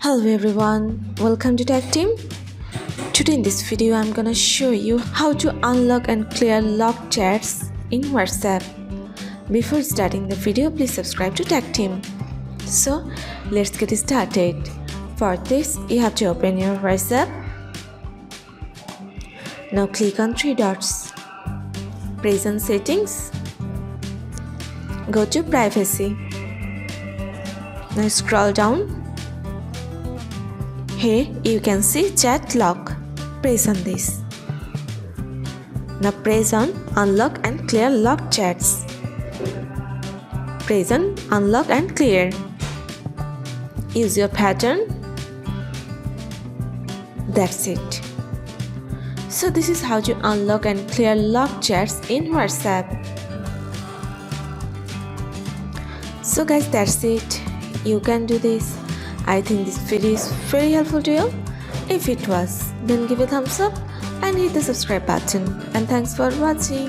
Hello everyone, welcome to Tactim. Today in this video I'm gonna show you how to unlock and clear locked chats in WhatsApp. Before starting the video, please subscribe to Tactim. So let's get started. For this, you have to open your WhatsApp. Now click on three dots. Press on settings. Go to privacy. Now scroll down. Here you can see chat lock. Press on this. Now press on unlock and clear locked chats. Press on unlock and clear. Use your pattern. That's it. So this is how to unlock and clear locked chats in WhatsApp. So guys, that's it. You can do this. I think this video is very helpful to you. If it was, then give a thumbs up and hit the subscribe button. And thanks for watching.